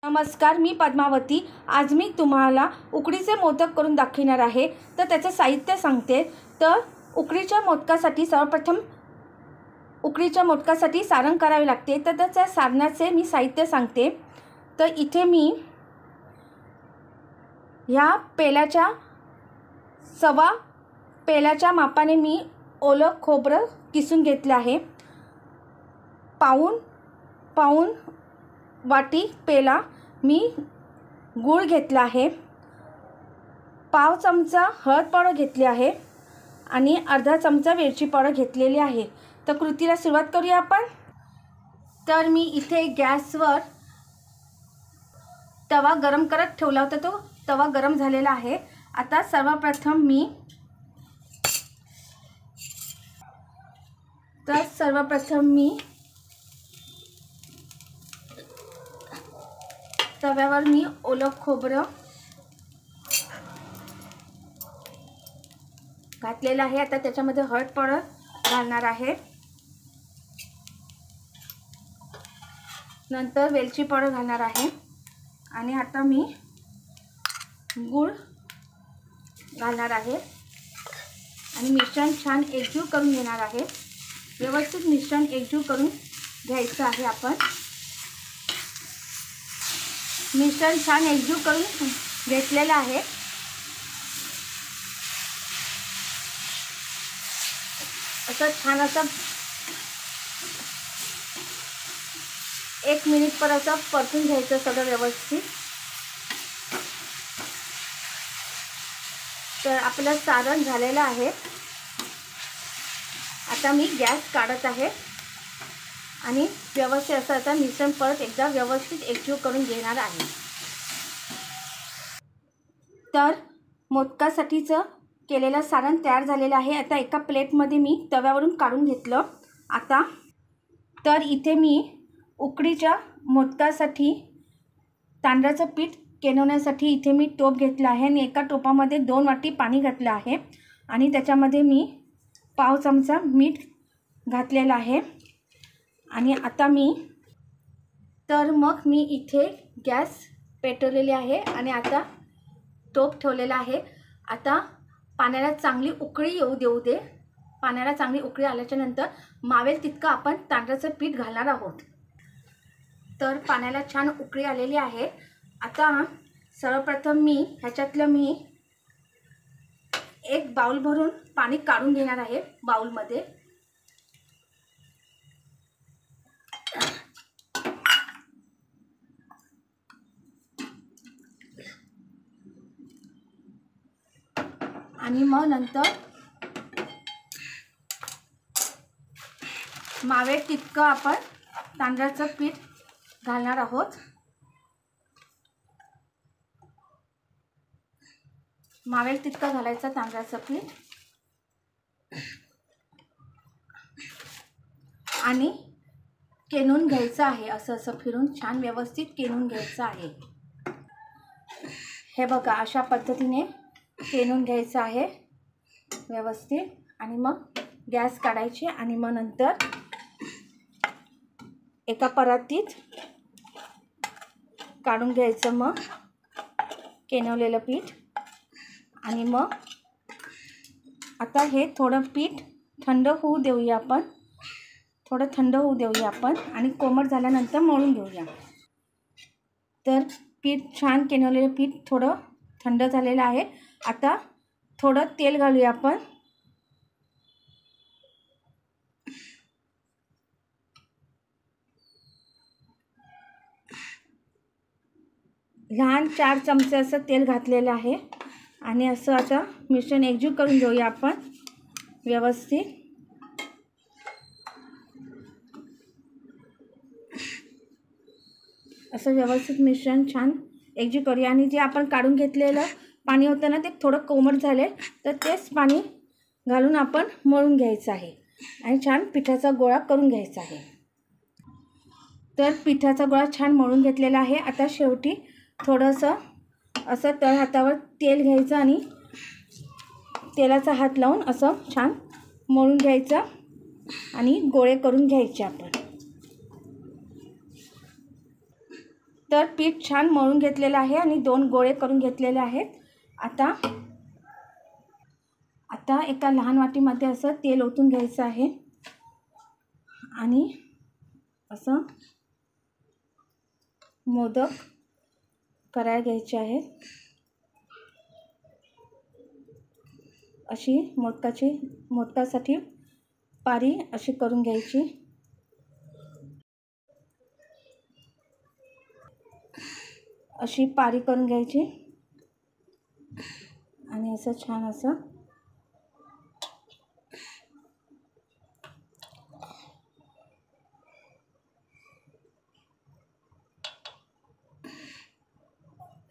नमस्कार, मी पद्मावती। आज मी तुम्हाला उकडीचे मोदक करून दाखवणार आहे। तर त्याचं साहित्य सांगते। तर उकडीच्या मोदकासाठी सर्वप्रथम उकडीच्या मोदकासाठी सारण करावे लागते। तर त्याच्या सारणाचे मी साहित्य सांगते। तर इथे मी ह्या पेल्याच्या सवा पेल्याच्या मापाने मी ओलं खोबरं किसून घेतलं आहे। पाऊण वाटी पेला मी गूळ घेतला आहे। पाव चमचा हळद पावडर घेतली आहे आणि अर्धा चमचा वेलची पावडर घेतलेली आहे। तर कृतीला सुरुवात करूया आपण। तर मी इथे गॅसवर तवा गरम करत ठेवला होता। तो तवा गरम झालेला आहे। आता सर्वप्रथम मी तव्यावर ओलं खोबरं घातलेलं आहे। आता त्याच्यामध्ये हळद पावडर घालणार आहे, नंतर वेलची पावडर घालणार आहे आणि आता मी गूळ घालणार आहे आणि मिश्रण छान एकजीव करून घेणार आहे। व्यवस्थित मिश्रण एकजीव करून घ्यायचं आहे। आपण मिश्रण छान एकजीव करून घेतलेलं आहे। असं छान असं 1 मिनिट पर असं परतून घ्यायचं सगळं व्यवस्थित। तर आपलं सारण झालेलं आहे। आता मी गॅस काढत आहे आणि व्यवस्थित असं आता मिश्रण परत एकदा व्यवस्थित एकजीव करून घेणार आहे। तर मोदकासाठीचं केलेलं सारण तयार झालेलं आहे। आता एका प्लेटमध्ये मी तव्यावरून काढून घेतलं। आता तर इथे मी उकडीच्या मोदकासाठी तांदळाचं पीठ केनवण्यासाठी इथे मी टोप घेतला आहे आणि एका टोपामध्ये 2 वाटी पाणी घातलं आहे आणि त्याच्यामध्ये मी पाव चमचा मीठ घातलेलं आहे आणि आता मी इथे गॅस पेटवलेली आहे आणि आता टोप ठेवलेला आहे। आता पाण्याला चांगली उकळी येऊ देऊ दे। पाण्याला चांगली उकळी आल्याच्या नंतर मावेल तितकं आपण तांदळाचं पीठ घालणार आहोत। तर पाण्याला छान उकळी आलेली आहे। आता सर्वप्रथम ह्याच्यातलं 1 बाउल भरून पाणी काढून घेणार आहे बाउलमध्ये। आणि मग नंतर मावेल तितकं आपण तांदळाचं पीठ घालणार आहोत। मावेल तितकं घालायचं तांदळाचं पीठ आणि केनून घ्यायचं आहे। असं फिरून छान व्यवस्थित केनून घ्यायचं आहे। हे बघा, अशा पद्धतीने केनून घ्यायचं आहे व्यवस्थित आणि मग गॅस काढायची आणि मग नंतर एका परातीत काढून घ्यायचं मग केनवलेलं पीठ। आणि मग आता हे थोडं पीठ थंड होऊ देऊया आपण, थोडं थंड होऊ देऊया आपण आणि कोमट झाल्यानंतर मळून घेऊया। तर पीठ छान केनवलेलं पीठ थोडं थंड झालेलं आहे। आता थोडं तेल घालूया आपण। लहान 4 चमचे असं तेल घातलेलं आहे आणि असं आता मिश्रण एकजीव करून घेऊया आपण व्यवस्थित। असं व्यवस्थित मिश्रण छान एकजीव करूया आणि जे आपण काढून घेतलेलं पाणी होतं ना, ते थोडं कोमट झाले तर तेच पाणी घालून आपण मळून घ्यायचं आहे आणि छान पिठाचा गोळा करून घ्यायचा आहे। तर पिठाचा गोळा छान मळून घेतलेला आहे। आता शेवटी थोडंसं असं तळ हातावर तेल घ्यायचं आणि तेलाचा हात लावून असं छान मळून घ्यायचं आणि गोळे करून घ्यायचे आपण। तर पीठ छान मळून घेतलेलं आहे आणि 2 गोळे करून घेतलेले आहेत. आता एका लहान वाटीमध्ये असं तेल ओतून घ्यायचं आहे आणि असं मोदक करायला घ्यायचे आहेत. अशी मोदकासाठी पारी अशी करून घ्यायची. अशी पारी करून घ्यायची आणि असं छान असं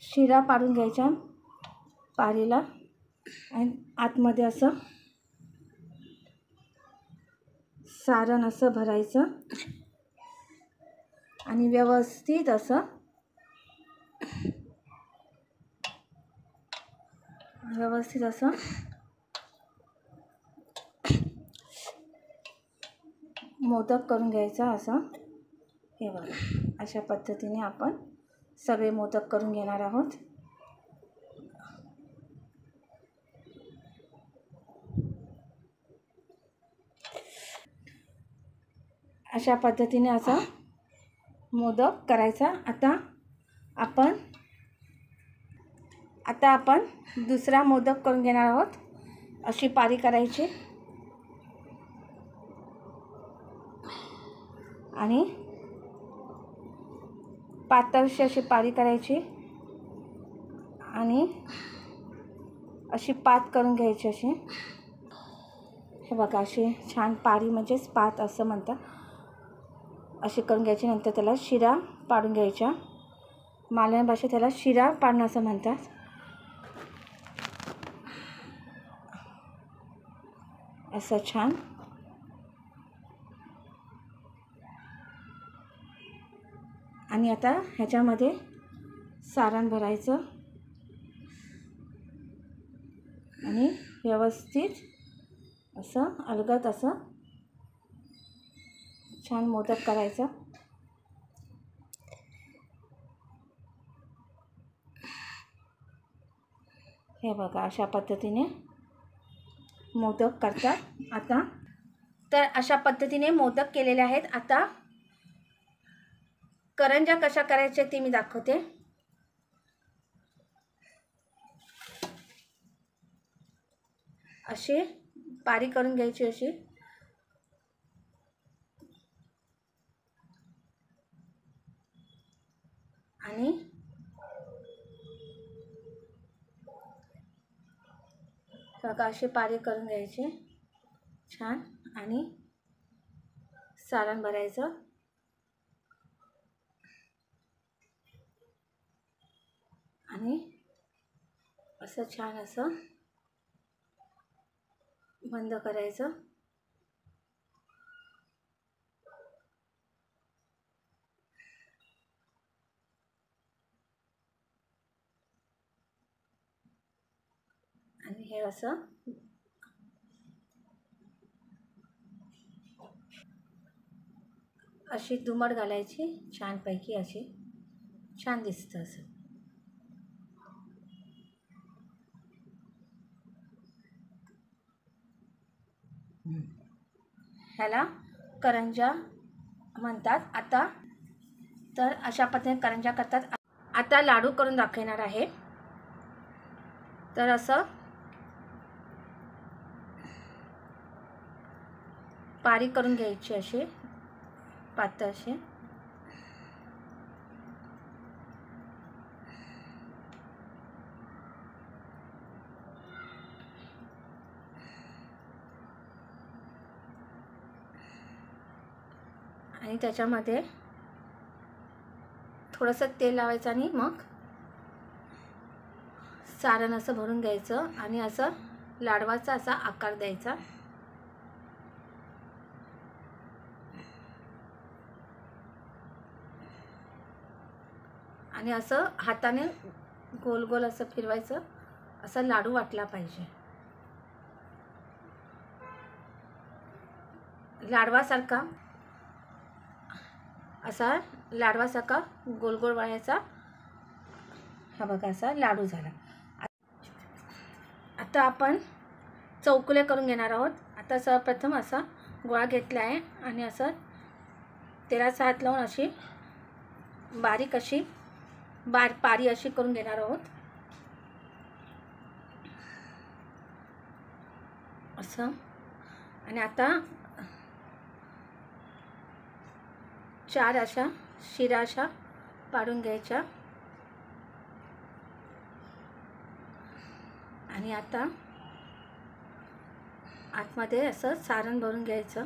शिरा पाडून घ्यायच्या पारीला आणि आतमध्ये असं सारण असं भरायचं आणि व्यवस्थित असं मोदक करून घ्यायचा. असं हे बघा, अशा पद्धतीने आपण सगळे मोदक करून घेणार आहोत. अशा पद्धतीने असा मोदक करायचा. आता आपण दुसरा मोदक करून घेणार आहोत. अशी पारी करायची आणि पातळशी अशी पारी करायची आणि अशी पात करून घ्यायची. अशी हे बघा, अशी छान पारी म्हणजेच पात असं म्हणतात. अशी करून घ्यायची. नंतर त्याला शिरा पाडून घ्यायच्या. मालवणी भाषेत त्याला शिरा पाडणं असं म्हणतात. असं छान आणि आता ह्याच्यामध्ये सारण भरायचं आणि व्यवस्थित असं अलगद असं छान मोदक करायचं. हे बघा, अशा पद्धतीने मोदक करतात. तर अशा पद्धतीने मोदक केलेले आहेत. आता करंज्या कशा करायच्या ते मी दाखवते. अशी पारी करून घ्यायची अशी आणि बघा, अशी पारी करून घ्यायची छान आणि सारण भरायचं आणि असं छान असं बंद करायचं आणि हे असं अशी दुमड घालायची छानपैकी. अशी छान दिसतं असं. ह्याला करंज्या म्हणतात. तर अशा पद्धतीने करंज्या करतात. आता लाडू करून दाखवणार आहे. तर असं पारी करून घ्यायची अशी पातळ अशी आणि त्याच्यामध्ये थोडंसं तेल लावायचं आणि मग सारण असं भरून घ्यायचं आणि असं लाडवाचा असा आकार द्यायचा आणि असं हाताने गोल गोल असं फिरवायचं. असा लाडू वाटला पाहिजे. लाडवासारखा असा लाडवासारखा गोल गोल वळायचा. हा बघा असा लाडू झाला. आता आपण चौकुले करून घेणार आहोत. आता सर्वप्रथम असा गोळा घेतला आहे आणि असं तेलाचा हात लावून अशी बारीक अशी पारी अशी करून घेणार आहोत. असं. आणि आता 4 अशा शिरा अशा पाडून घ्यायच्या. आणि आता आतमध्ये असं सारण भरून घ्यायचं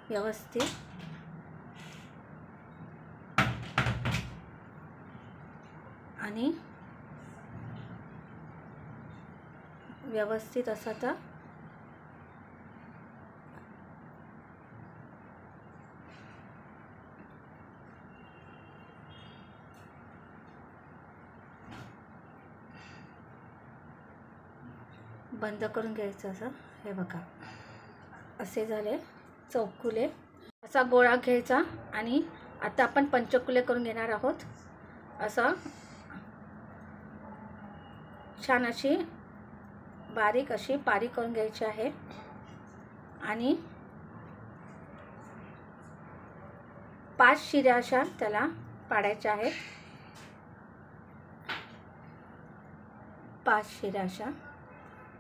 व्यवस्थित. आणि व्यवस्थित असं आता बंद करून घ्यायचं. असं हे बघा असे झाले चौकुले. असा गोळा घ्यायचा आणि आता आपण पंचकुले करून घेणार आहोत. असं छान अशी बारीक अशी पारी करून घ्यायची आहे आणि 5 शिऱ्या अशा त्याला पाडायच्या आहेत. 5 शिऱ्या अशा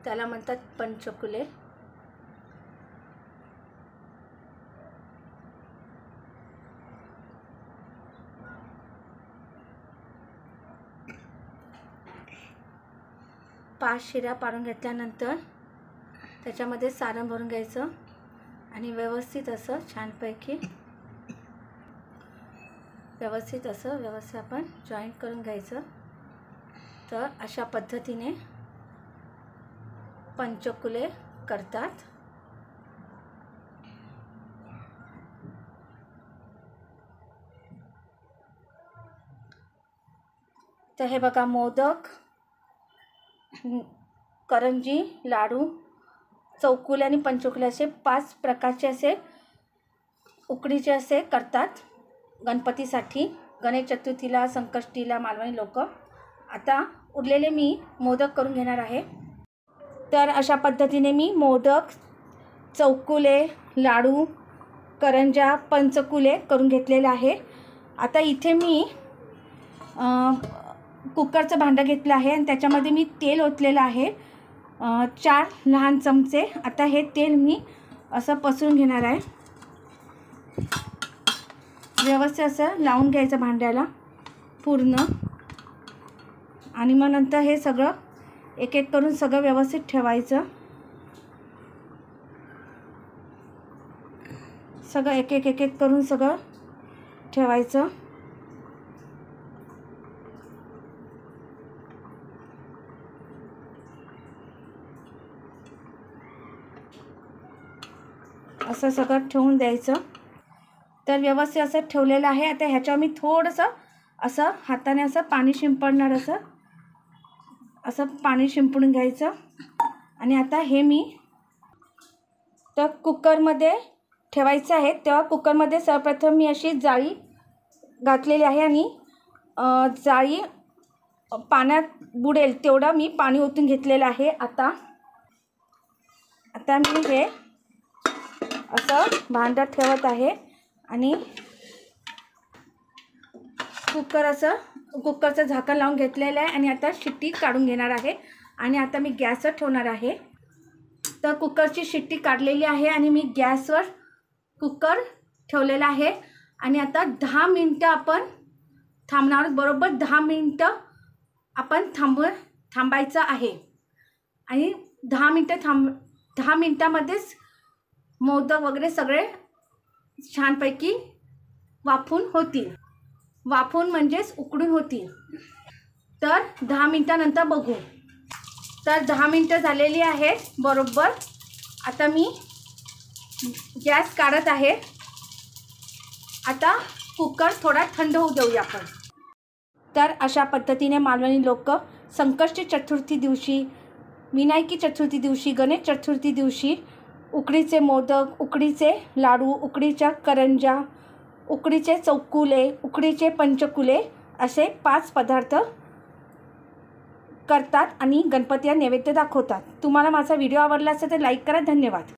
त्याला म्हणतात पंचकुले. पाच शिऱ्या पाडून घेतल्यानंतर त्याच्यामध्ये सारण भरून घ्यायचं आणि व्यवस्थित असं छानपैकी व्यवस्थित आपण जॉईंट करून घ्यायचं. तर अशा पद्धतीने पंचकुले करतात. तर हे बघा मोदक, करंजी, लाडू, चौकुले आणि पंचकुले असे 5 प्रकारचे असे उकडीचे असे करतात गणपतीसाठी, गणेश चतुर्थीला, संकष्टीला मालवणी लोक. आता उरलेले मी मोदक करून घेणार आहे. तर अशा पद्धतीने मी मोदक, चौकुले, लाडू, करंजा, पंचकुले करून घेतलेले आहे. आता इथे मी कुकरचं भांडं घेतलं आहे आणि त्याच्यामध्ये मी तेल ओतलेलं आहे 4 लहान चमचे. आता हे तेल मी असं पसरून घेणार आहे. व्यवस्थित असं लावून घ्यायचं भांड्याला पूर्ण. आणि मग नंतर हे सगळं एक एक करून सगळं व्यवस्थित ठेवायचं. सगळं एक एक करून सगळं ठेवायचं. असं सगळं ठेवून द्यायचं. तर व्यवस्थित असं ठेवलेलं आहे. आता ह्याच्यावर मी थोडंसं असं हाताने असं पाणी शिंपडणार, असं पाणी शिंपडून घ्यायचं. आणि आता हे मी तर कुकरमध्ये ठेवायचं आहे. तेव्हा कुकरमध्ये सर्वप्रथम मी अशी जाळी घातलेली आहे आणि जाळी पाण्यात बुडेल तेवढं मी पाणी ओतून घेतलेलं आहे. आता मी हे असं भांडं ठेवत आहे आणि कुकरचं झाकण लावून घेतलेलं आहे आणि आता शिट्टी काढून घेणार आहे. आणि आता मी गॅसवर ठेवणार आहे. तर कुकरची शिट्टी काढलेली आहे आणि मी गॅसवर कुकर ठेवलेला आहे. आणि आता 10 मिनटं आपण थांबणार. बरोबर 10 मिनटं आपण थांबायचं आहे. आणि 10 मिनटामध्येच मोदक वगैरे सगळे छानपैकी वाफून होतील. वाफून म्हणजेच उकडून होतील. तर 10 मिनटानंतर बघू. तर 10 मिनटं झालेली आहेत बरोबर. आता मी गॅस काढत आहे. आता कुकर थोडा थंड होऊ देऊया आपण. तर अशा पद्धतीने मालवणी लोक संकष्टी चतुर्थी दिवशी, विनायकी चतुर्थी दिवशी, गणेश चतुर्थी दिवशी उकडीचे मोदक, उकडीचे लाडू, उकडीच्या करंजा, उकडीचे चौकुले, उकडीचे पंचकुले असे 5 पदार्थ करतात आणि गणपतीला नैवेद्य दाखवतात. तुम्हाला माझा व्हिडिओ आवडला असेल तर लाईक करा. धन्यवाद.